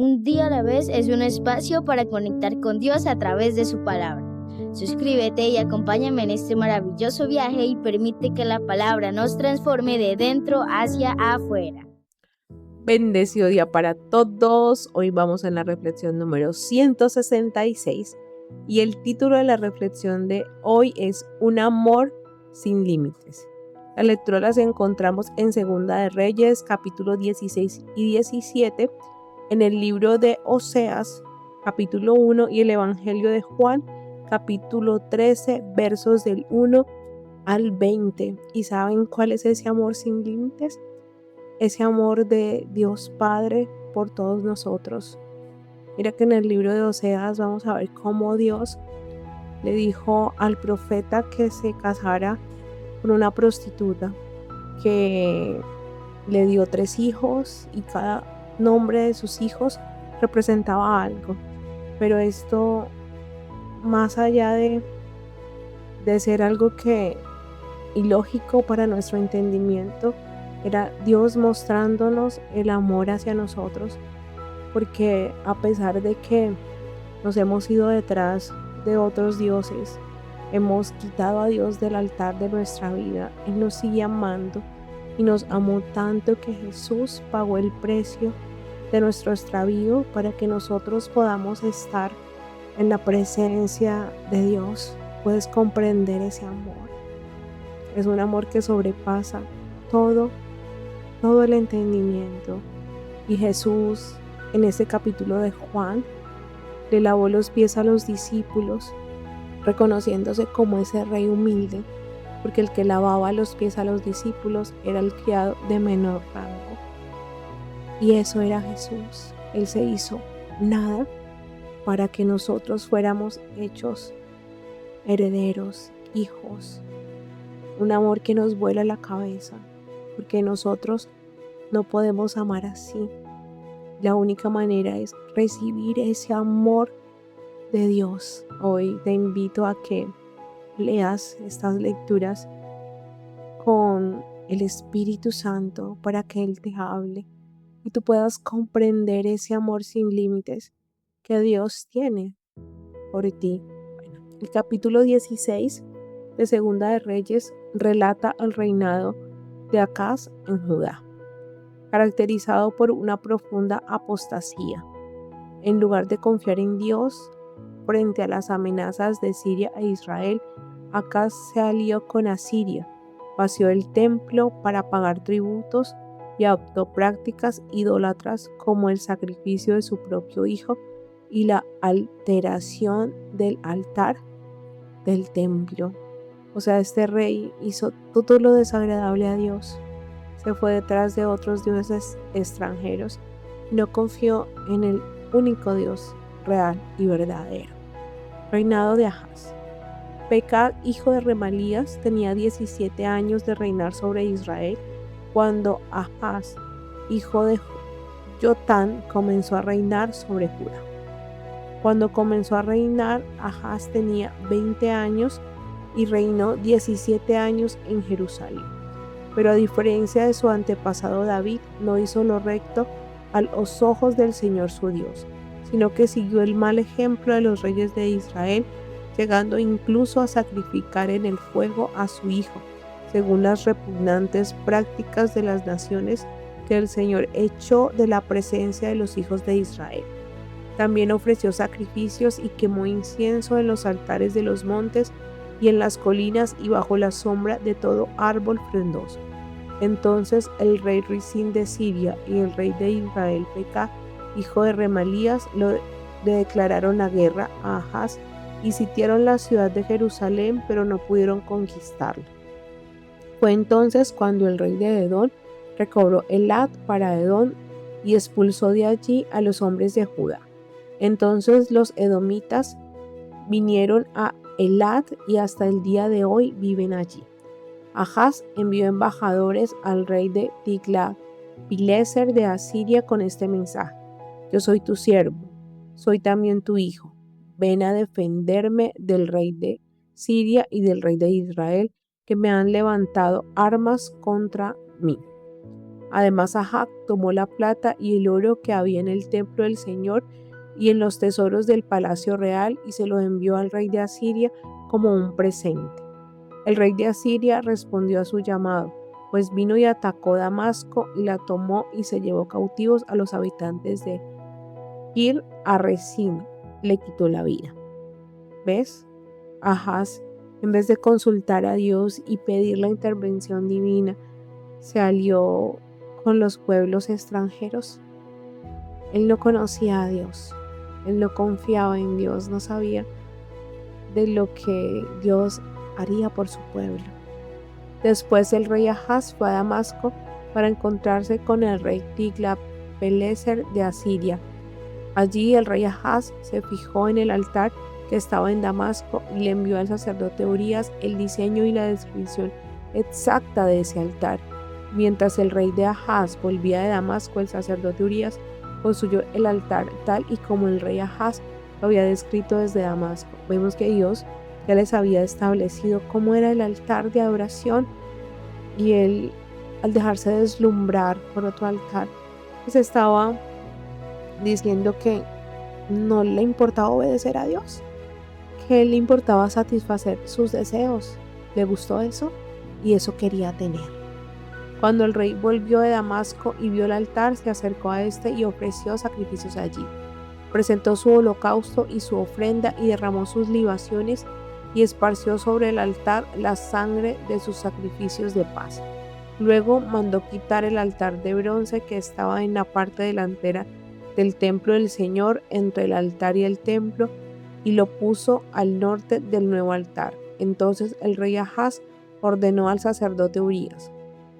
Un día a la vez es un espacio para conectar con Dios a través de su palabra. Suscríbete y acompáñame en este maravilloso viaje y permite que la palabra nos transforme de dentro hacia afuera. Bendecido día para todos. Hoy vamos en la reflexión número 166 y el título de la reflexión de hoy es Un amor sin límites. La lectura las encontramos en Segunda de Reyes, capítulo 16 y 17, en el libro de Oseas, capítulo 1 y el Evangelio de Juan, capítulo 13, versos del 1 al 20. ¿Y saben cuál es ese amor sin límites? Ese amor de Dios Padre por todos nosotros. Mira que en el libro de Oseas vamos a ver cómo Dios le dijo al profeta que se casara con una prostituta, que le dio 3 hijos y cada nombre de sus hijos representaba algo. Pero esto, más allá de ser algo que ilógico para nuestro entendimiento, era Dios mostrándonos el amor hacia nosotros, porque a pesar de que nos hemos ido detrás de otros dioses, hemos quitado a Dios del altar de nuestra vida, Él nos sigue amando y nos amó tanto que Jesús pagó el precio de nuestro extravío para que nosotros podamos estar en la presencia de Dios. Puedes comprender ese amor. Es un amor que sobrepasa todo el entendimiento. Y Jesús, en este capítulo de Juan, le lavó los pies a los discípulos, reconociéndose como ese rey humilde, porque el que lavaba los pies a los discípulos era el criado de menor rango. Y eso era Jesús. Él se hizo nada para que nosotros fuéramos hechos herederos, hijos. Un amor que nos vuela la cabeza, porque nosotros no podemos amar así. La única manera es recibir ese amor de Dios. Hoy te invito a que leas estas lecturas con el Espíritu Santo para que Él te hable y tú puedas comprender ese amor sin límites que Dios tiene por ti. Bueno, el capítulo 16 de Segunda de Reyes relata el reinado de Acaz en Judá, caracterizado por una profunda apostasía. En lugar de confiar en Dios frente a las amenazas de Siria e Israel, Acaz se alió con Asiria, vació el templo para pagar tributos y adoptó prácticas idólatras como el sacrificio de su propio hijo y la alteración del altar del templo. O sea, este rey hizo todo lo desagradable a Dios. Se fue detrás de otros dioses extranjeros y no confió en el único Dios real y verdadero. Reinado de Ahaz. Pekah, hijo de Remalías, tenía 17 años de reinar sobre Israel cuando Ahaz, hijo de Jotán, comenzó a reinar sobre Judá. Cuando comenzó a reinar, Ahaz tenía 20 años y reinó 17 años en Jerusalén. Pero a diferencia de su antepasado David, no hizo lo recto a los ojos del Señor su Dios, sino que siguió el mal ejemplo de los reyes de Israel, llegando incluso a sacrificar en el fuego a su hijo, según las repugnantes prácticas de las naciones que el Señor echó de la presencia de los hijos de Israel. También ofreció sacrificios y quemó incienso en los altares de los montes y en las colinas y bajo la sombra de todo árbol frondoso. Entonces el rey Risín de Siria y el rey de Israel Pekah, hijo de Remalías, le declararon la guerra a Ahaz y sitiaron la ciudad de Jerusalén, pero no pudieron conquistarla. Fue entonces cuando el rey de Edom recobró Elat para Edom y expulsó de allí a los hombres de Judá. Entonces los edomitas vinieron a Elat y hasta el día de hoy viven allí. Ahaz envió embajadores al rey de Tiglat-Pileser de Asiria con este mensaje: Yo soy tu siervo, soy también tu hijo. Ven a defenderme del rey de Siria y del rey de Israel, que me han levantado armas contra mí. Además, Ahab tomó la plata y el oro que había en el templo del Señor y en los tesoros del palacio real y se lo envió al rey de Asiria como un presente. El rey de Asiria respondió a su llamado, pues vino y atacó Damasco y la tomó y se llevó cautivos a los habitantes de Kir Haresim. Le quitó la vida. ¿Ves? Ahaz, en vez de consultar a Dios y pedir la intervención divina, se alió con los pueblos extranjeros. Él no conocía a Dios, él no confiaba en Dios, no sabía de lo que Dios haría por su pueblo. Después el rey Ahaz fue a Damasco para encontrarse con el rey Tiglat-Pileser de Asiria. Allí el rey Ahaz se fijó en el altar que estaba en Damasco y le envió al sacerdote Urías el diseño y la descripción exacta de ese altar. Mientras el rey de Ahaz volvía de Damasco, el sacerdote Urías construyó el altar tal y como el rey Ahaz lo había descrito desde Damasco. Vemos que Dios ya les había establecido cómo era el altar de adoración y él, al dejarse deslumbrar por otro altar, pues estaba diciendo que no le importaba obedecer a Dios, que le importaba satisfacer sus deseos. Le gustó eso y eso quería tener. Cuando el rey volvió de Damasco y vio el altar, se acercó a este y ofreció sacrificios allí. Presentó su holocausto y su ofrenda y derramó sus libaciones y esparció sobre el altar la sangre de sus sacrificios de paz. Luego mandó quitar el altar de bronce que estaba en la parte delantera del templo del Señor entre el altar y el templo y lo puso al norte del nuevo altar. Entonces el rey Ahaz ordenó al sacerdote Urías: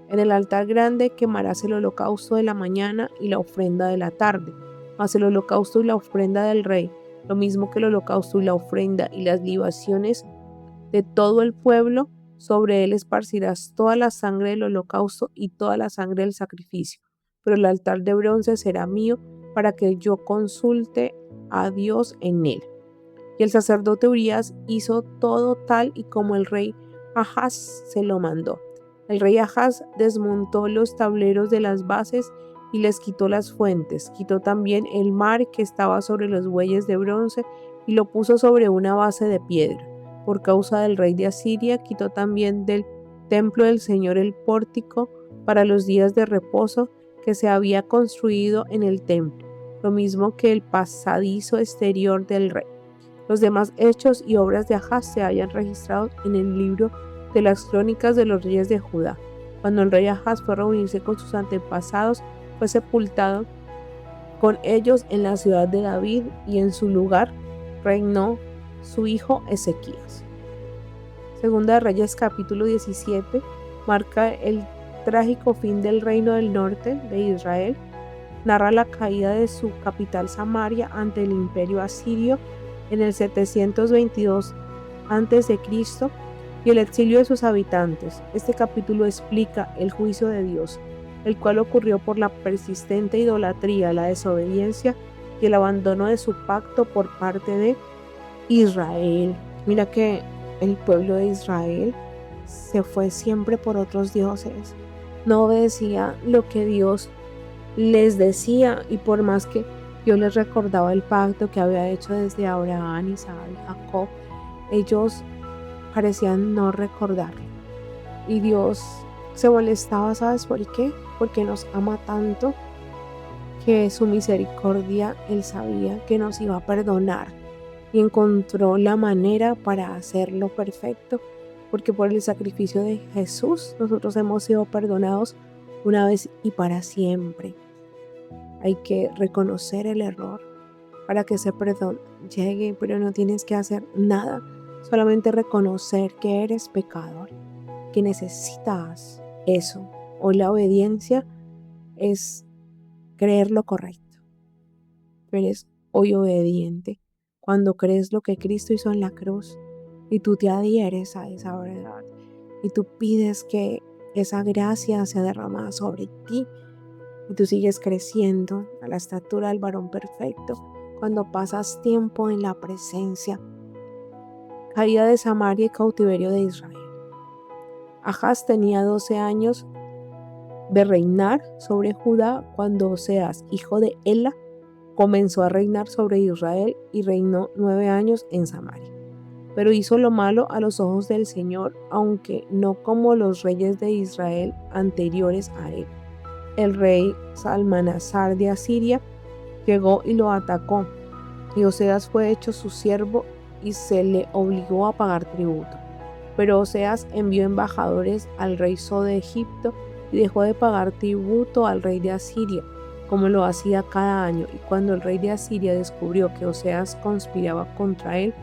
en el altar grande quemarás el holocausto de la mañana y la ofrenda de la tarde, mas el holocausto y la ofrenda del rey, lo mismo que el holocausto y la ofrenda y las libaciones de todo el pueblo, sobre él esparcirás toda la sangre del holocausto y toda la sangre del sacrificio. Pero el altar de bronce será mío para que yo consulte a Dios en él. Y el sacerdote Urías hizo todo tal y como el rey Ahaz se lo mandó. El rey Ahaz desmontó los tableros de las bases y les quitó las fuentes. Quitó también el mar que estaba sobre los bueyes de bronce y lo puso sobre una base de piedra. Por causa del rey de Asiria, quitó también del templo del Señor el pórtico para los días de reposo que se había construido en el templo, lo mismo que el pasadizo exterior del rey. Los demás hechos y obras de Ahaz se hallan registrados en el libro de las crónicas de los reyes de Judá. Cuando el rey Ahaz fue a reunirse con sus antepasados, fue sepultado con ellos en la ciudad de David y en su lugar reinó su hijo Ezequías. Segunda de Reyes capítulo 17 marca el trágico fin del reino del norte de Israel. Narra la caída de su capital Samaria ante el imperio asirio en el 722 a.C. y el exilio de sus habitantes. Este capítulo explica el juicio de Dios, el cual ocurrió por la persistente idolatría, la desobediencia y el abandono de su pacto por parte de Israel. Mira que el pueblo de Israel se fue siempre por otros dioses, no obedecía lo que Dios les decía, y por más que Dios les recordaba el pacto que había hecho desde Abraham, Isaac y Jacob, ellos parecían no recordarlo. Y Dios se molestaba, ¿sabes por qué? Porque nos ama tanto que su misericordia, Él sabía que nos iba a perdonar y encontró la manera para hacerlo perfecto, porque por el sacrificio de Jesús nosotros hemos sido perdonados una vez y para siempre. Hay que reconocer el error para que ese perdón llegue, pero no tienes que hacer nada, solamente reconocer que eres pecador, que necesitas eso. O la obediencia es creer lo correcto. Tú eres hoy obediente cuando crees lo que Cristo hizo en la cruz y tú te adhieres a esa verdad y tú pides que esa gracia sea derramada sobre ti y tú sigues creciendo a la estatura del varón perfecto cuando pasas tiempo en la presencia. Caída de Samaria y cautiverio de Israel. Ahaz tenía 12 años de reinar sobre Judá cuando Oseas, hijo de Ela, comenzó a reinar sobre Israel y reinó 9 años en Samaria. Pero hizo lo malo a los ojos del Señor, aunque no como los reyes de Israel anteriores a él. El rey Salmanasar de Asiria llegó y lo atacó, y Oseas fue hecho su siervo y se le obligó a pagar tributo. Pero Oseas envió embajadores al rey So de Egipto y dejó de pagar tributo al rey de Asiria, como lo hacía cada año, y cuando el rey de Asiria descubrió que Oseas conspiraba contra él,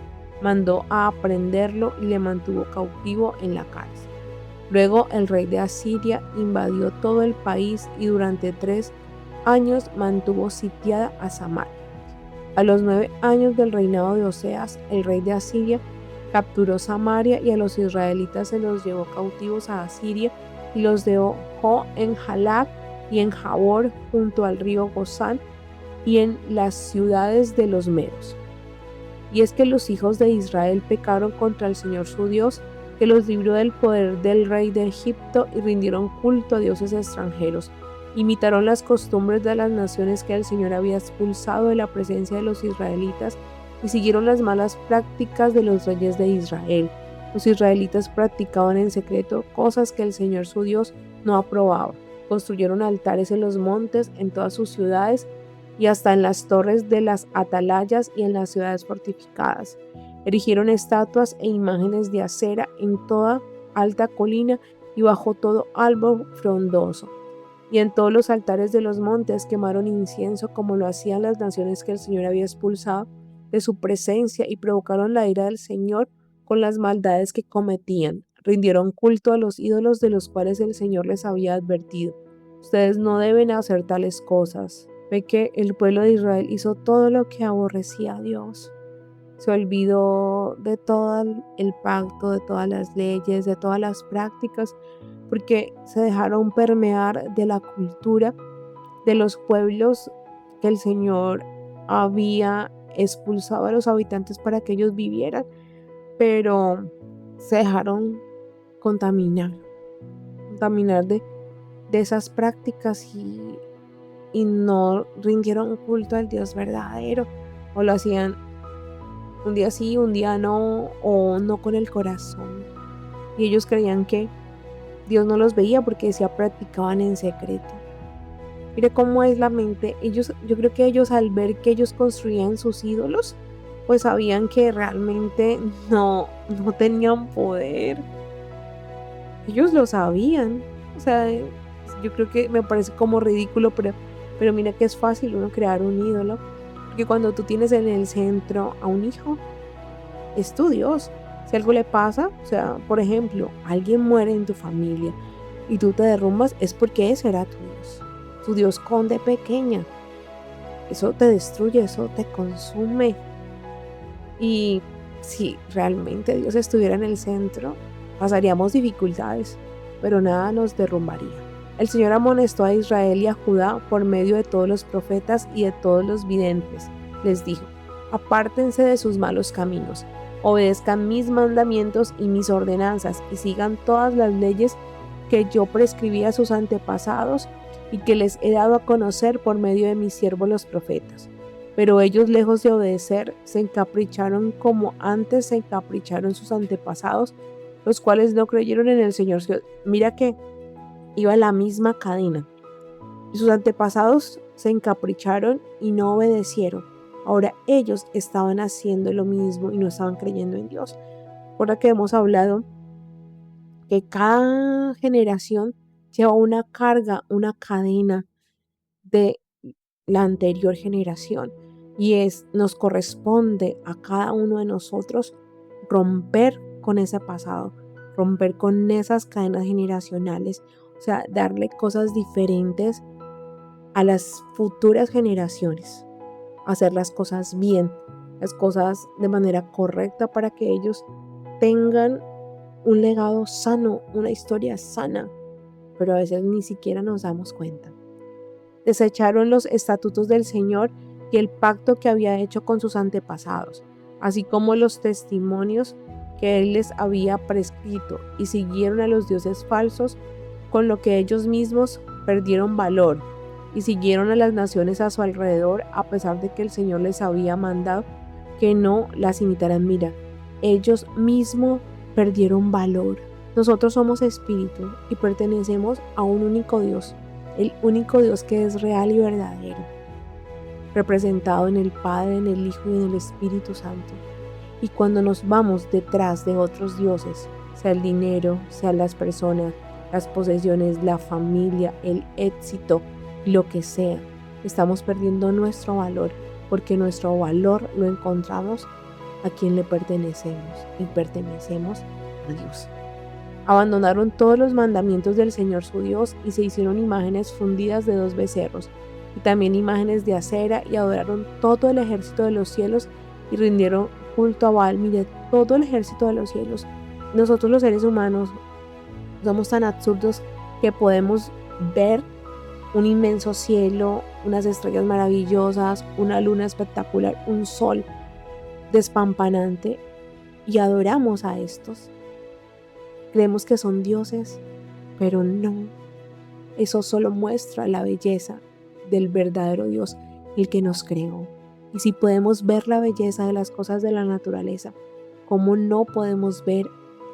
mandó a aprenderlo y le mantuvo cautivo en la cárcel. Luego el rey de Asiria invadió todo el país y durante 3 años mantuvo sitiada a Samaria. A los 9 años del reinado de Oseas, el rey de Asiria capturó Samaria y a los israelitas se los llevó cautivos a Asiria y los dejó en Halak y en Jabor junto al río Gozán y en las ciudades de los medos. Y es que los hijos de Israel pecaron contra el Señor su Dios, que los libró del poder del rey de Egipto y rindieron culto a dioses extranjeros. Imitaron las costumbres de las naciones que el Señor había expulsado de la presencia de los israelitas y siguieron las malas prácticas de los reyes de Israel. Los israelitas practicaban en secreto cosas que el Señor su Dios no aprobaba. Construyeron altares en los montes, en todas sus ciudades y hasta en las torres de las atalayas y en las ciudades fortificadas. Erigieron estatuas e imágenes de acera en toda alta colina y bajo todo árbol frondoso. Y en todos los altares de los montes quemaron incienso como lo hacían las naciones que el Señor había expulsado de su presencia y provocaron la ira del Señor con las maldades que cometían. Rindieron culto a los ídolos de los cuales el Señor les había advertido. Ustedes no deben hacer tales cosas. Ve que el pueblo de Israel hizo todo lo que aborrecía a Dios. Se olvidó de todo el pacto, de todas las leyes, de todas las prácticas, porque se dejaron permear de la cultura de los pueblos que el Señor había expulsado a los habitantes para que ellos vivieran, pero se dejaron contaminar de esas prácticas y no rindieron culto al Dios verdadero, o lo hacían un día sí, un día no, o no con el corazón. Y ellos creían que Dios no los veía porque decía practicaban en secreto. Mire cómo es la mente. Yo creo que ellos al ver que ellos construían sus ídolos, pues sabían que realmente no tenían poder. Ellos lo sabían. O sea, yo creo que me parece como ridículo, pero mira que es fácil uno crear un ídolo. Porque cuando tú tienes en el centro a un hijo, es tu Dios. Si algo le pasa, o sea, por ejemplo, alguien muere en tu familia y tú te derrumbas, es porque ese era tu Dios conde pequeña. Eso te destruye, eso te consume. Y si realmente Dios estuviera en el centro, pasaríamos dificultades, pero nada nos derrumbaría. El Señor amonestó a Israel y a Judá por medio de todos los profetas y de todos los videntes. Les dijo: apártense de sus malos caminos, obedezcan mis mandamientos y mis ordenanzas y sigan todas las leyes que yo prescribí a sus antepasados y que les he dado a conocer por medio de mis siervos los profetas. Pero ellos, lejos de obedecer, se encapricharon como antes se encapricharon sus antepasados, los cuales no creyeron en el Señor. Mira que iba en la misma cadena. Y sus antepasados se encapricharon y no obedecieron. Ahora ellos estaban haciendo lo mismo y no estaban creyendo en Dios. Ahora que hemos hablado que cada generación lleva una carga, una cadena de la anterior generación. Y nos corresponde a cada uno de nosotros romper con ese pasado, romper con esas cadenas generacionales. O sea, darle cosas diferentes a las futuras generaciones, hacer las cosas bien, las cosas de manera correcta para que ellos tengan un legado sano, una historia sana, pero a veces ni siquiera nos damos cuenta. Desecharon los estatutos del Señor y el pacto que había hecho con sus antepasados, así como los testimonios que Él les había prescrito, y siguieron a los dioses falsos con lo que ellos mismos perdieron valor y siguieron a las naciones a su alrededor a pesar de que el Señor les había mandado que no las imitaran. Mira, ellos mismos perdieron valor. Nosotros somos espíritu y pertenecemos a un único Dios, el único Dios que es real y verdadero, representado en el Padre, en el Hijo y en el Espíritu Santo. Y cuando nos vamos detrás de otros dioses, sea el dinero, sea las personas, las posesiones, la familia, el éxito, lo que sea, estamos perdiendo nuestro valor, porque nuestro valor lo encontramos a quien le pertenecemos y pertenecemos a Dios. Abandonaron todos los mandamientos del Señor su Dios y se hicieron imágenes fundidas de 2 becerros y también imágenes de acera y adoraron todo el ejército de los cielos y rindieron culto a Baal. Mire, todo el ejército de los cielos. Nosotros los seres humanos somos tan absurdos que podemos ver un inmenso cielo, unas estrellas maravillosas, una luna espectacular, un sol despampanante y adoramos a estos. Creemos que son dioses, pero no. Eso solo muestra la belleza del verdadero Dios, el que nos creó. Y si podemos ver la belleza de las cosas de la naturaleza, ¿cómo no podemos ver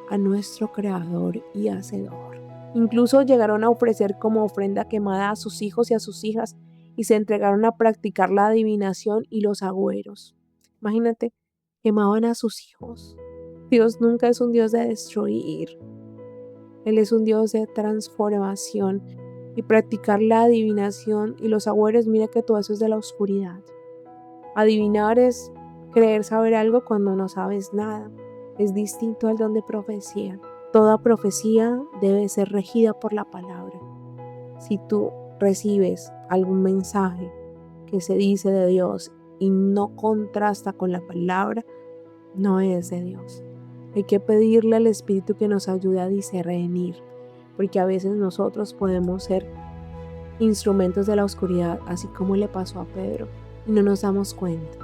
a nuestro Creador y Hacedor? Incluso llegaron a ofrecer como ofrenda quemada a sus hijos y a sus hijas y se entregaron a practicar la adivinación y los agüeros. Imagínate, quemaban a sus hijos. Dios nunca es un Dios de destruir. Él es un Dios de transformación y practicar la adivinación y los agüeros. Mira que todo eso es de la oscuridad. Adivinar es creer saber algo cuando no sabes nada. Es distinto al don de profecía. Toda profecía debe ser regida por la palabra. Si tú recibes algún mensaje que se dice de Dios y no contrasta con la palabra, no es de Dios. Hay que pedirle al Espíritu que nos ayude a discernir, porque a veces nosotros podemos ser instrumentos de la oscuridad, así como le pasó a Pedro, y no nos damos cuenta.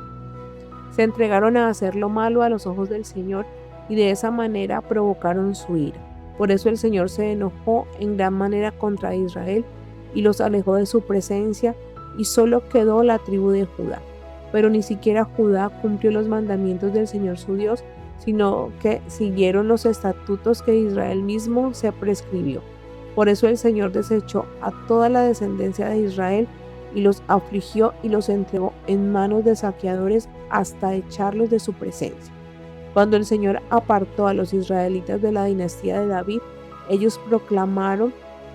Se entregaron a hacer lo malo a los ojos del Señor y de esa manera provocaron su ira. Por eso el Señor se enojó en gran manera contra Israel y los alejó de su presencia, y solo quedó la tribu de Judá. Pero ni siquiera Judá cumplió los mandamientos del Señor su Dios, sino que siguieron los estatutos que Israel mismo se prescribió. Por eso el Señor desechó a toda la descendencia de Israel y los afligió y los entregó en manos de saqueadores hasta echarlos de su presencia. Cuando el Señor apartó a los israelitas de la dinastía de David, ellos proclamaron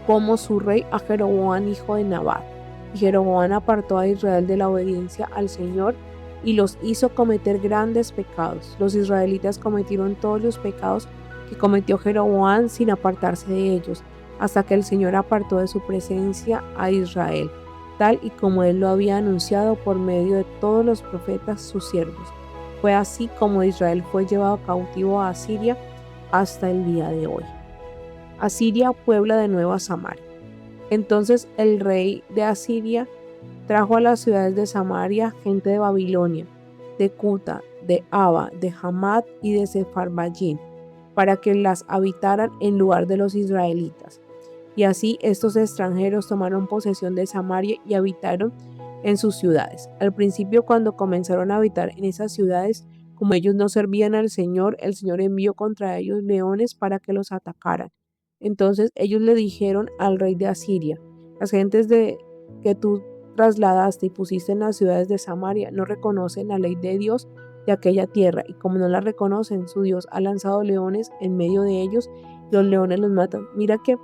como su rey a Jeroboam, hijo de Nabat. Y Jeroboam apartó a Israel de la obediencia al Señor y los hizo cometer grandes pecados. Los israelitas cometieron todos los pecados que cometió Jeroboam sin apartarse de ellos, hasta que el Señor apartó de su presencia a Israel, tal y como él lo había anunciado por medio de todos los profetas sus siervos. Fue así como Israel fue llevado cautivo a Asiria hasta el día de hoy. Asiria puebla de nuevo a Samaria. Entonces el rey de Asiria trajo a las ciudades de Samaria gente de Babilonia, de Cuta, de Aba, de Hamat y de Sepharvaim, para que las habitaran en lugar de los israelitas. Y así estos extranjeros tomaron posesión de Samaria y habitaron en sus ciudades. Al principio, cuando comenzaron a habitar en esas ciudades, como ellos no servían al Señor, el Señor envió contra ellos leones para que los atacaran. Entonces ellos le dijeron al rey de Asiria: las gentes que tú trasladaste y pusiste en las ciudades de Samaria no reconocen la ley de Dios de aquella tierra, y como no la reconocen, su Dios ha lanzado leones en medio de ellos y los leones los matan. Mira que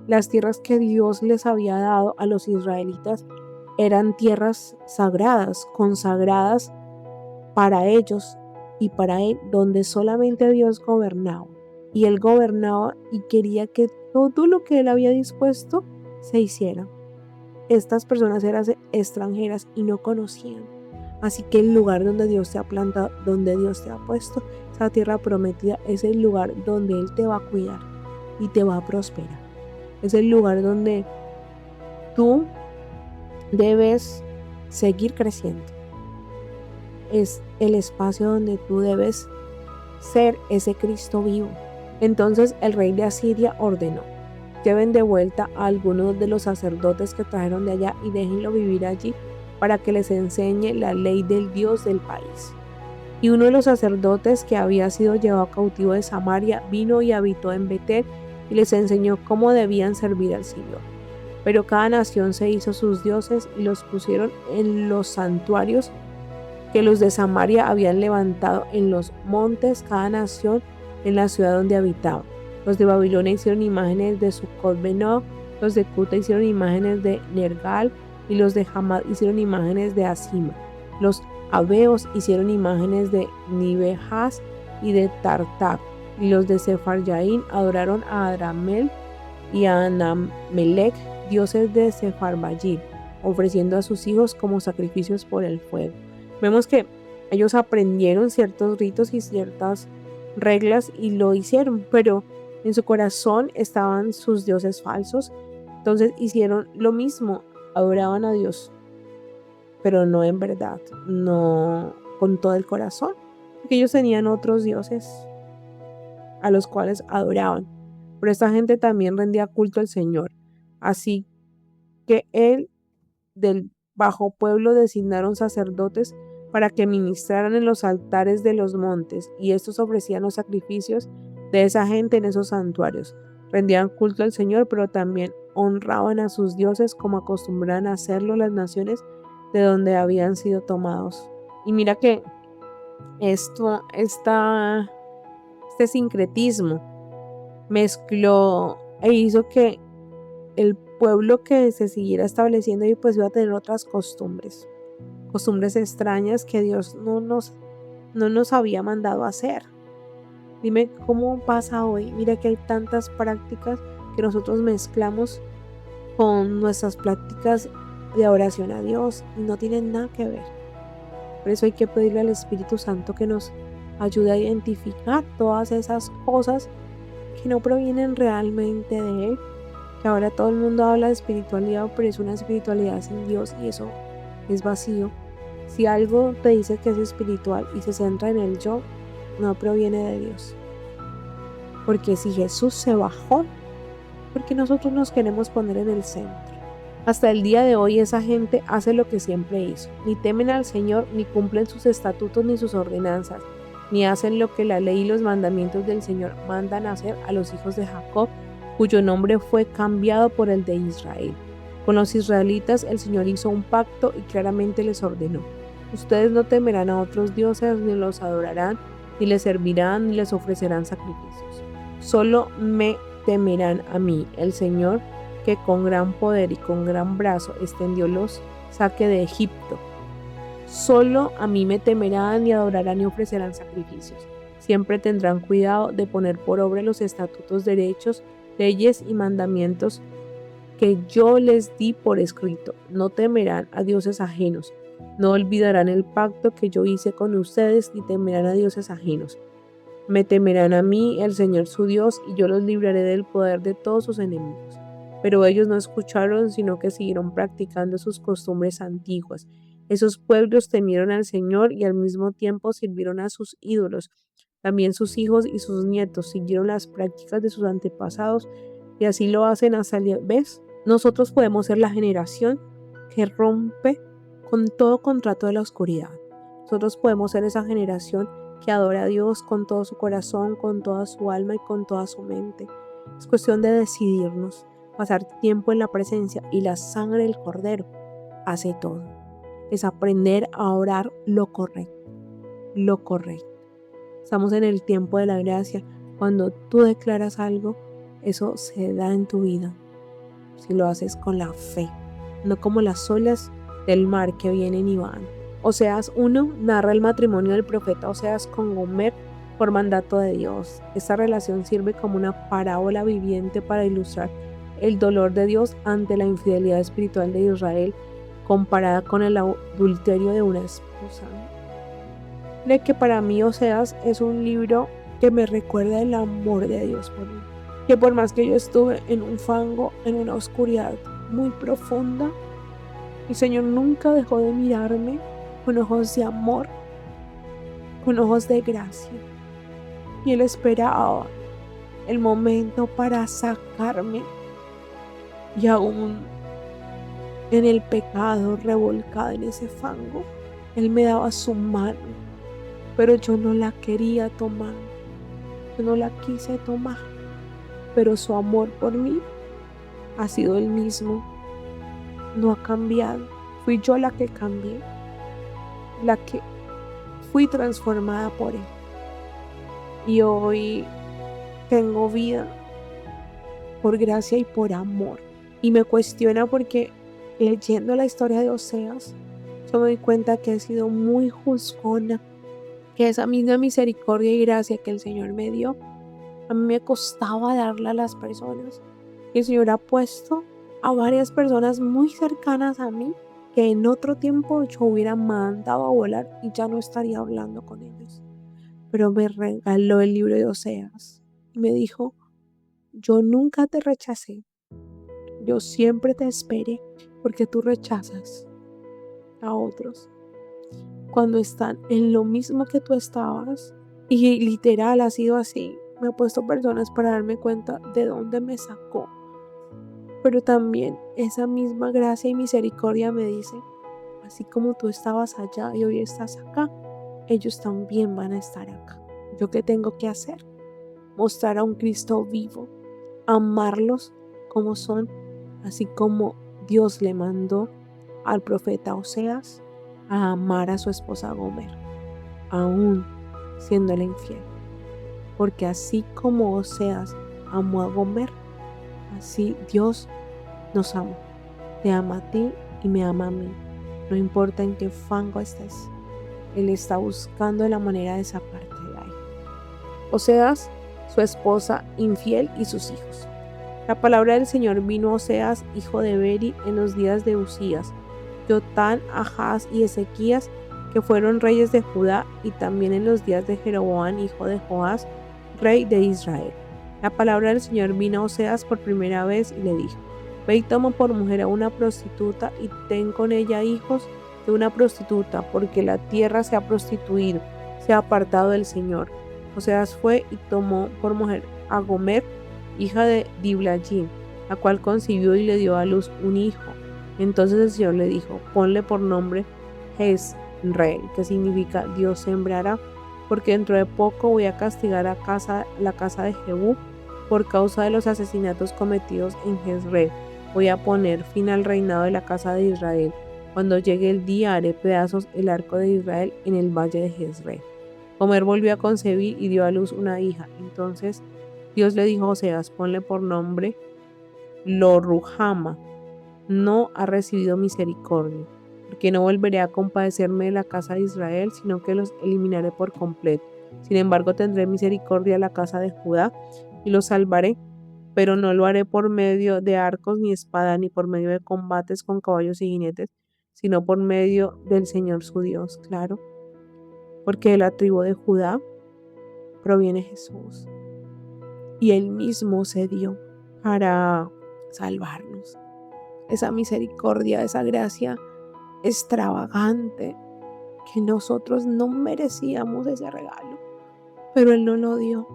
las tierras que Dios les había dado a los israelitas eran tierras sagradas, consagradas para ellos y para él, donde solamente Dios gobernaba. Y él gobernaba y quería que todo lo que él había dispuesto se hiciera. Estas personas eran extranjeras y no conocían. Así que el lugar donde Dios te ha plantado, donde Dios te ha puesto, esa tierra prometida, es el lugar donde Él te va a cuidar y te va a prosperar. Es el lugar donde tú debes seguir creciendo. Es el espacio donde tú debes ser ese Cristo vivo. Entonces el rey de Asiria ordenó: lleven de vuelta a algunos de los sacerdotes que trajeron de allá y déjenlo vivir allí para que les enseñe la ley del Dios del país. Y uno de los sacerdotes que había sido llevado cautivo de Samaria vino y habitó en Betel y les enseñó cómo debían servir al Señor. Pero cada nación se hizo sus dioses y los pusieron en los santuarios que los de Samaria habían levantado en los montes, cada nación en la ciudad donde habitaba. Los de Babilonia hicieron imágenes de Sucot-Benob, los de Cuta hicieron imágenes de Nergal y los de Hamad hicieron imágenes de Asima. Los Abeos hicieron imágenes de Nibehaz y de Tartak, y los de Sepharyaim adoraron a Adramel y a Anamelech, dioses de Sepharvaim, ofreciendo a sus hijos como sacrificios por el fuego. Vemos que ellos aprendieron ciertos ritos y ciertas reglas y lo hicieron, pero en su corazón estaban sus dioses falsos. Entonces hicieron lo mismo, adoraban a Dios, pero no en verdad, no con todo el corazón, porque ellos tenían otros dioses a los cuales adoraban. Pero esta gente también rendía culto al Señor. Así que él del bajo pueblo designaron sacerdotes para que ministraran en los altares de los montes, y estos ofrecían los sacrificios de esa gente en esos santuarios. Rendían culto al Señor, pero también honraban a sus dioses como acostumbraban a hacerlo las naciones de donde habían sido tomados. Y mira que este sincretismo mezcló e hizo que el pueblo que se siguiera estableciendo y pues iba a tener otras costumbres extrañas que Dios no nos había mandado a hacer. Dime cómo pasa hoy. Mira que hay tantas prácticas que nosotros mezclamos con nuestras prácticas de oración a Dios y no tienen nada que ver. Por eso hay que pedirle al Espíritu Santo que nos ayude a identificar todas esas cosas que no provienen realmente de Él. Que ahora todo el mundo habla de espiritualidad, pero es una espiritualidad sin Dios y eso es vacío. Si algo te dice que es espiritual y se centra en el yo, no proviene de Dios. Porque si Jesús se bajó, porque nosotros nos queremos poner en el centro. Hasta el día de hoy esa gente hace lo que siempre hizo. Ni temen al Señor, ni cumplen sus estatutos ni sus ordenanzas, ni hacen lo que la ley y los mandamientos del Señor mandan hacer a los hijos de Jacob, cuyo nombre fue cambiado por el de Israel. Con los israelitas el Señor hizo un pacto y claramente les ordenó: ustedes no temerán a otros dioses, ni los adorarán, ni les servirán, ni les ofrecerán sacrificios. Solo me temerán a mí, el Señor, que con gran poder y con gran brazo extendió los saque de Egipto. Solo a mí me temerán y adorarán y ofrecerán sacrificios. Siempre tendrán cuidado de poner por obra los estatutos, derechos, leyes y mandamientos que yo les di por escrito. No temerán a dioses ajenos, no olvidarán el pacto que yo hice con ustedes, ni temerán a dioses ajenos. Me temerán a mí, el Señor su Dios, y yo los libraré del poder de todos sus enemigos. Pero ellos no escucharon, sino que siguieron practicando sus costumbres antiguas. Esos pueblos temieron al Señor y al mismo tiempo sirvieron a sus ídolos. También sus hijos y sus nietos siguieron las prácticas de sus antepasados y así lo hacen hasta el día. ¿Ves? Nosotros podemos ser la generación que rompe con todo contrato de la oscuridad. Nosotros podemos ser esa generación que adora a Dios con todo su corazón, con toda su alma y con toda su mente. Es cuestión de decidirnos, pasar tiempo en la presencia, y la sangre del Cordero hace todo. Es aprender a orar lo correcto, lo correcto. Estamos en el tiempo de la gracia. Cuando tú declaras algo, eso se da en tu vida. Si lo haces con la fe, no como las olas del mar que vienen y van. Oseas 1 narra el matrimonio del profeta Oseas con Gomer por mandato de Dios. Esta relación sirve como una parábola viviente para ilustrar el dolor de Dios ante la infidelidad espiritual de Israel comparada con el adulterio de una esposa. De que para mí Oseas es un libro que me recuerda el amor de Dios por mí. Que por más que yo estuve en un fango, en una oscuridad muy profunda, el Señor nunca dejó de mirarme con ojos de amor, con ojos de gracia. Y Él esperaba el momento para sacarme y aún en el pecado, revolcada en ese fango, Él me daba su mano, pero yo no la quería tomar, yo no la quise tomar, pero su amor por mí ha sido el mismo, no ha cambiado. Fui yo la que cambié, la que fui transformada por Él. Y hoy tengo vida por gracia y por amor. Y me cuestiona porque leyendo la historia de Oseas, yo me doy cuenta que he sido muy juzgona, que esa misma misericordia y gracia que el Señor me dio, a mí me costaba darla a las personas. Y el Señor ha puesto a varias personas muy cercanas a mí que en otro tiempo yo hubiera mandado a volar y ya no estaría hablando con ellos. Pero me regaló el libro de Oseas y me dijo: yo nunca te rechacé, yo siempre te esperé, porque tú rechazas a otros cuando están en lo mismo que tú estabas. Y literal ha sido así. Me he puesto personas para darme cuenta de dónde me sacó. Pero también esa misma gracia y misericordia me dice: así como tú estabas allá y hoy estás acá, ellos también van a estar acá. ¿Yo qué tengo que hacer? Mostrar a un Cristo vivo, amarlos como son, así como Dios le mandó al profeta Oseas a amar a su esposa Gomer, aún siéndole infiel. Porque así como Oseas amó a Gomer, así Dios nos ama. Te ama a ti y me ama a mí. No importa en qué fango estés, Él está buscando la manera de sacarte de ahí. Oseas, su esposa infiel y sus hijos. La palabra del Señor vino a Oseas, hijo de Beri, en los días de Uzías, Jotán, Ahaz y Ezequías, que fueron reyes de Judá, y también en los días de Jeroboam, hijo de Joás, rey de Israel. La palabra del Señor vino a Oseas por primera vez y le dijo: ve y toma por mujer a una prostituta y ten con ella hijos de una prostituta, porque la tierra se ha prostituido, se ha apartado del Señor. Oseas fue y tomó por mujer a Gomer, hija de Diblaim, la cual concibió y le dio a luz un hijo. Entonces el Señor le dijo: ponle por nombre Jezreel, que significa Dios sembrará, porque dentro de poco voy a castigar la casa de Jehú por causa de los asesinatos cometidos en Jezreel. Voy a poner fin al reinado de la casa de Israel. Cuando llegue el día haré pedazos el arco de Israel en el valle de Jezreel. Gomer volvió a concebir y dio a luz una hija. Entonces Dios le dijo a Oseas: ponle por nombre Lo-ruhama. No ha recibido misericordia, porque no volveré a compadecerme de la casa de Israel, sino que los eliminaré por completo. Sin embargo, tendré misericordia de la casa de Judá y los salvaré, pero no lo haré por medio de arcos ni espada, ni por medio de combates con caballos y jinetes, sino por medio del Señor su Dios, claro, porque de la tribu de Judá proviene Jesús, y Él mismo se dio para salvarnos. Esa misericordia, esa gracia extravagante que nosotros no merecíamos ese regalo, pero Él no lo dio,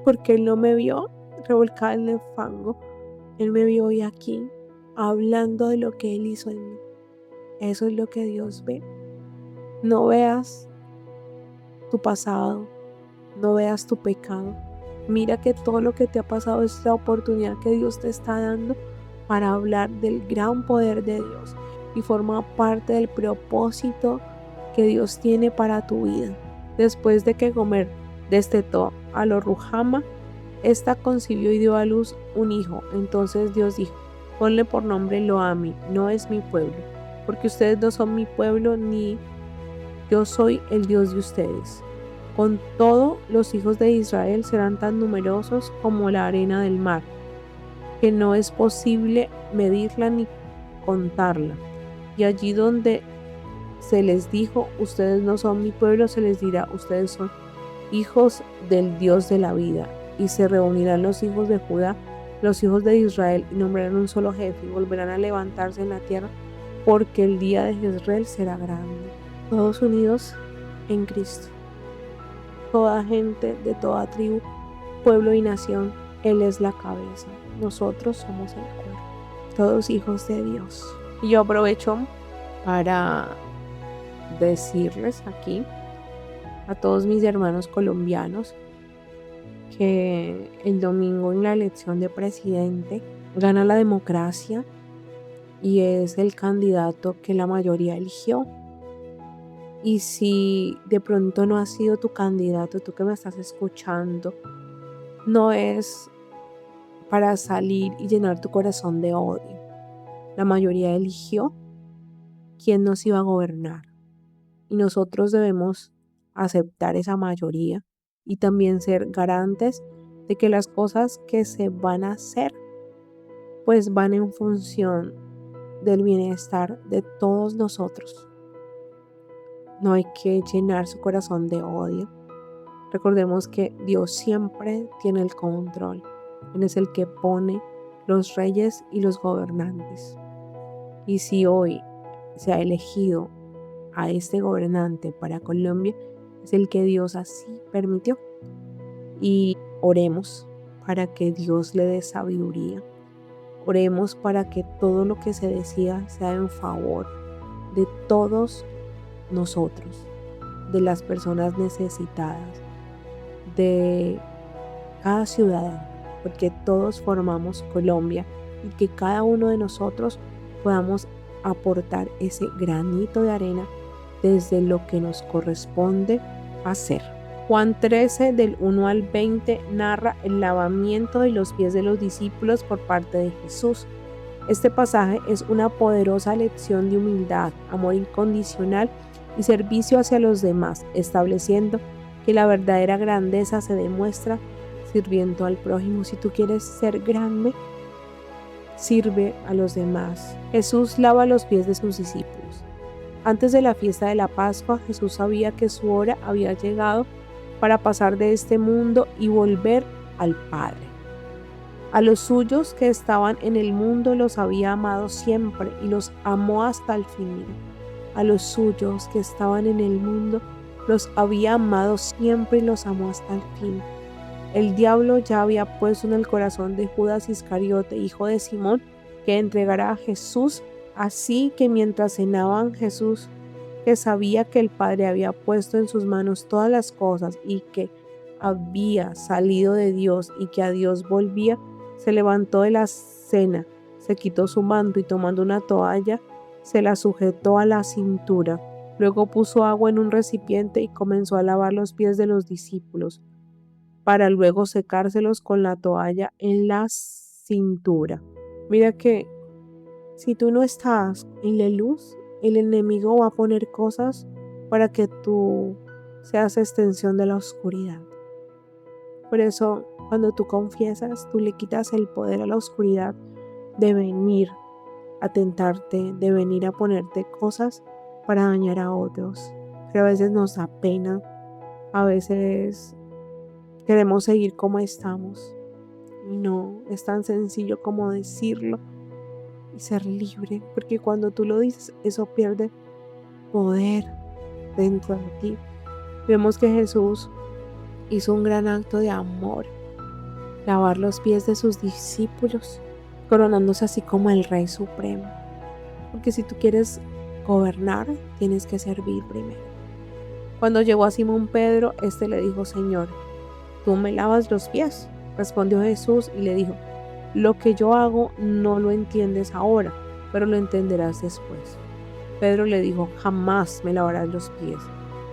porque Él no me vio revolcada en el fango, Él me vio hoy aquí hablando de lo que Él hizo en mí. Eso es lo que Dios ve. No veas tu pasado, no veas tu pecado. Mira que todo lo que te ha pasado es la oportunidad que Dios te está dando para hablar del gran poder de Dios y forma parte del propósito que Dios tiene para tu vida. Después de que Gomer destetó a Lo-ruhama, esta concibió y dio a luz un hijo. Entonces Dios dijo: ponle por nombre Lo-ammi, no es mi pueblo, porque ustedes no son mi pueblo, ni yo soy el Dios de ustedes. Con todo, los hijos de Israel serán tan numerosos como la arena del mar, que no es posible medirla ni contarla. Y allí donde se les dijo: ustedes no son mi pueblo, se les dirá: ustedes son hijos del Dios de la vida. Y se reunirán los hijos de Judá, los hijos de Israel, y nombrarán un solo jefe, y volverán a levantarse en la tierra, porque el día de Jezreel será grande. Todos unidos en Cristo. Toda gente de toda tribu, pueblo y nación, Él es la cabeza. Nosotros somos el cuerpo. todos hijos de Dios. Y yo aprovecho para decirles aquí a todos mis hermanos colombianos que el domingo en la elección de presidente gana la democracia y es el candidato que la mayoría eligió. Y si de pronto no ha sido tu candidato, tú que me estás escuchando, no es para salir y llenar tu corazón de odio. La mayoría eligió quién nos iba a gobernar y nosotros debemos aceptar esa mayoría y también ser garantes de que las cosas que se van a hacer pues van en función del bienestar de todos nosotros. No hay que llenar su corazón de odio. Recordemos que Dios siempre tiene el control. Él es el que pone los reyes y los gobernantes. Y si hoy se ha elegido a este gobernante para Colombia, es el que Dios así permitió. Y oremos para que Dios le dé sabiduría. Oremos para que todo lo que se decida sea en favor de todos nosotros, de las personas necesitadas, de cada ciudadano, porque todos formamos Colombia y que cada uno de nosotros podamos aportar ese granito de arena desde lo que nos corresponde hacer. Juan 13 del 1 al 20 narra el lavamiento de los pies de los discípulos por parte de Jesús. Este pasaje es una poderosa lección de humildad, amor incondicional y servicio hacia los demás, estableciendo que la verdadera grandeza se demuestra sirviendo al prójimo. Si tú quieres ser grande, sirve a los demás. Jesús lava los pies de sus discípulos. Antes de la fiesta de la Pascua, Jesús sabía que su hora había llegado para pasar de este mundo y volver al Padre. A los suyos que estaban en el mundo los había amado siempre y los amó hasta el fin. A los suyos que estaban en el mundo los había amado siempre y los amó hasta el fin. El diablo ya había puesto en el corazón de Judas Iscariote, hijo de Simón, que entregara a Jesús. Así que mientras cenaban, Jesús, que sabía que el Padre había puesto en sus manos todas las cosas y que había salido de Dios y que a Dios volvía, se levantó de la cena, se quitó su manto y tomando una toalla, se la sujetó a la cintura. Luego puso agua en un recipiente y comenzó a lavar los pies de los discípulos, para luego secárselos con la toalla en la cintura. Mira que si tú no estás en la luz, el enemigo va a poner cosas para que tú seas extensión de la oscuridad. Por eso, cuando tú confiesas, tú le quitas el poder a la oscuridad de venir a tentarte, de venir a ponerte cosas para dañar a otros. Pero a veces nos da pena, a veces queremos seguir como estamos. Y no es tan sencillo como decirlo y ser libre, porque cuando tú lo dices, eso pierde poder dentro de ti. Vemos que Jesús hizo un gran acto de amor, lavar los pies de sus discípulos, coronándose así como el Rey Supremo. Porque si tú quieres gobernar, tienes que servir primero. Cuando llegó a Simón Pedro, este le dijo: Señor, ¿tú me lavas los pies? Respondió Jesús y le dijo: lo que yo hago no lo entiendes ahora, pero lo entenderás después. Pedro le dijo: jamás me lavarás los pies.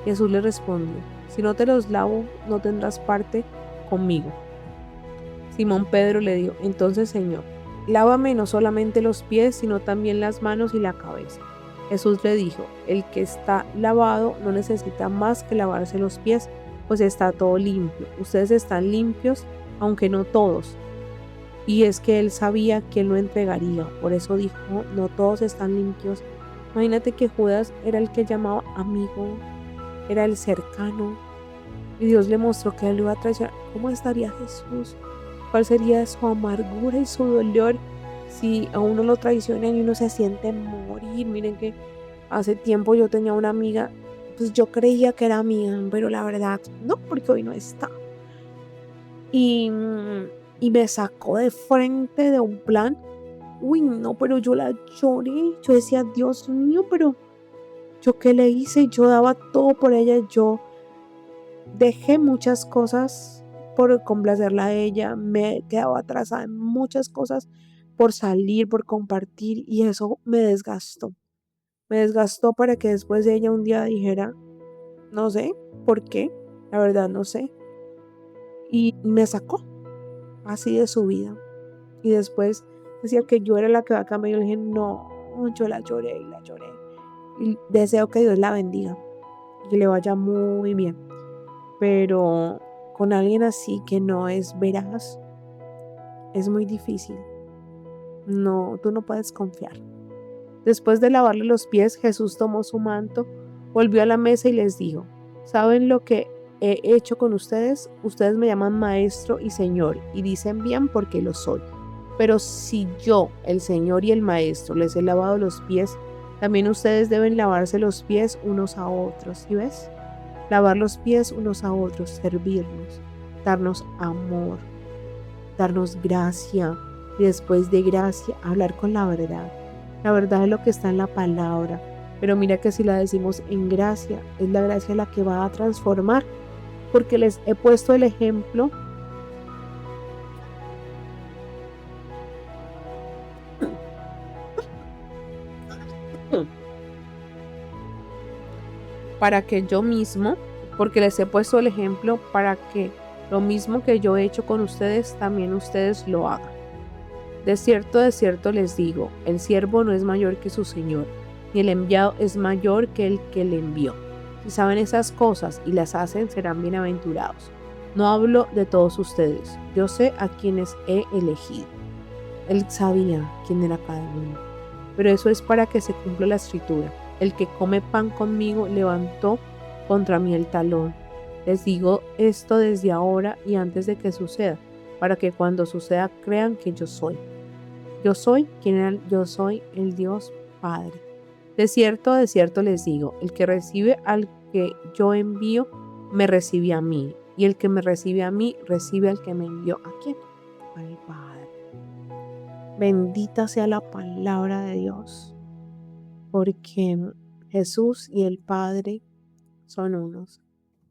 Jesús le respondió: si no te los lavo, no tendrás parte conmigo. Simón Pedro le dijo: entonces, Señor, lávame no solamente los pies, sino también las manos y la cabeza. Jesús le dijo: el que está lavado no necesita más que lavarse los pies, pues está todo limpio. Ustedes están limpios, aunque no todos. Y es que él sabía que él lo entregaría, por eso dijo: no todos están limpios. Imagínate que Judas era el que llamaba amigo, era el cercano, y Dios le mostró que él lo iba a traicionar. ¿Cómo estaría Jesús? ¿Cuál sería su amargura y su dolor si a uno lo traicionan y uno se siente morir? Miren que hace tiempo yo tenía una amiga, pues yo creía que era mía, pero la verdad no, porque hoy no está. Y me sacó de frente de un plan uy, no, pero yo la lloré. Yo decía, Dios mío, pero ¿yo qué le hice? Yo daba todo por ella. Yo dejé muchas cosas por complacerla a ella. Me quedaba atrasada en muchas cosas por salir, por compartir. Y eso me desgastó. Me desgastó para que después de ella un día dijera, no sé por qué, la verdad no sé. Y me sacó así de su vida. Y después decía que yo era la que va a cambiar. Yo le dije, no, yo la lloré y la lloré. Y deseo que Dios la bendiga, que le vaya muy bien. Pero con alguien así que no es veraz, es muy difícil. No, tú no puedes confiar. Después de lavarle los pies, Jesús tomó su manto, volvió a la mesa y les dijo, ¿saben lo que he hecho con ustedes? Ustedes me llaman maestro y señor y dicen bien porque lo soy. Pero si yo, el Señor y el Maestro, les he lavado los pies, también ustedes deben lavarse los pies unos a otros. ¿Sí ves? Lavar los pies unos a otros, servirnos, darnos amor, darnos gracia y después de gracia hablar con la verdad. La verdad es lo que está en la palabra. Pero mira que si la decimos en gracia, es la gracia la que va a transformar. Porque les he puesto el ejemplo para que yo mismo, porque les he puesto el ejemplo para que lo mismo que yo he hecho con ustedes, también ustedes lo hagan. De cierto les digo, el siervo no es mayor que su señor, ni el enviado es mayor que el que le envió. Si saben esas cosas y las hacen, serán bienaventurados. No hablo de todos ustedes, yo sé a quienes he elegido. Él sabía quién era cada uno. Pero eso es para que se cumpla la escritura. El que come pan conmigo levantó contra mí el talón. Les digo esto desde ahora y antes de que suceda, para que cuando suceda crean que yo soy. Yo soy yo soy el Dios Padre. De cierto les digo, el que recibe al que yo envío, me recibe a mí. Y el que me recibe a mí, recibe al que me envió. ¿A quién? Al Padre. Bendita sea la palabra de Dios, porque Jesús y el Padre son unos.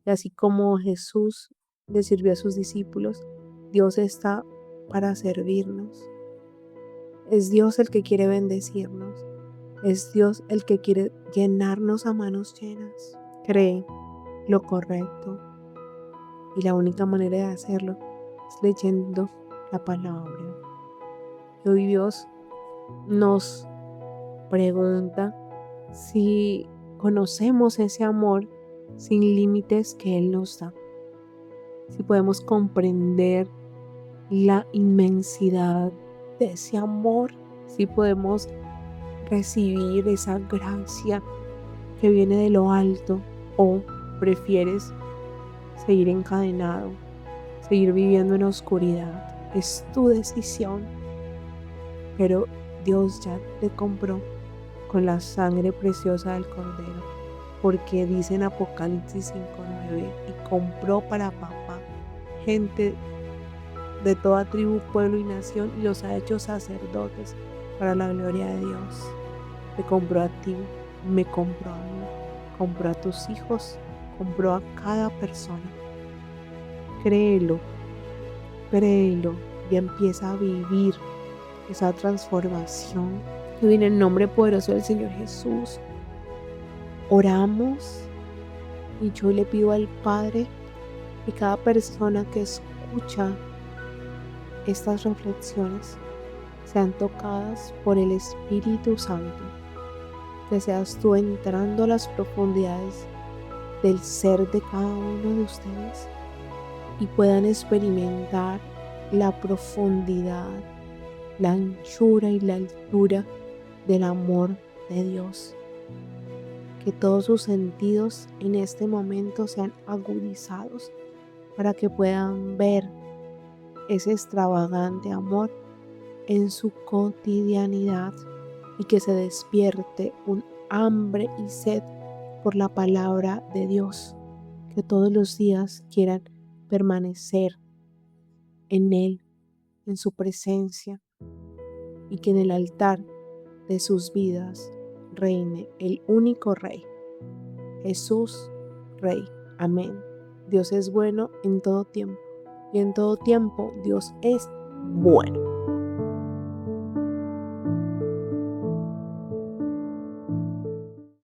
Y así como Jesús le sirvió a sus discípulos, Dios está para servirnos. Es Dios el que quiere bendecirnos. Es Dios el que quiere llenarnos a manos llenas. Cree lo correcto. Y la única manera de hacerlo es leyendo la palabra. Y hoy Dios nos pregunta si conocemos ese amor sin límites que Él nos da. Si podemos comprender la inmensidad de ese amor. Si podemos recibir esa gracia que viene de lo alto, o prefieres seguir encadenado, seguir viviendo en oscuridad. Es tu decisión, pero Dios ya te compró con la sangre preciosa del Cordero, porque dice en Apocalipsis 5:9, y compró para papá gente de toda tribu, pueblo y nación, y los ha hecho sacerdotes para la gloria de Dios. Te compró a ti, me compró a mí, compró a tus hijos, compró a cada persona. Créelo, créelo y empieza a vivir esa transformación que viene en el nombre poderoso del Señor Jesús. Oramos y yo le pido al Padre que cada persona que escucha estas reflexiones sean tocadas por el Espíritu Santo, que seas tú entrando a las profundidades del ser de cada uno de ustedes y puedan experimentar la profundidad, la anchura y la altura del amor de Dios. Que todos sus sentidos en este momento sean agudizados para que puedan ver ese extravagante amor en su cotidianidad y que se despierte un hambre y sed por la palabra de Dios, que todos los días quieran permanecer en Él, en su presencia, y que en el altar de sus vidas reine el único Rey, Jesús, Rey. Amén. Dios es bueno en todo tiempo y en todo tiempo Dios es bueno.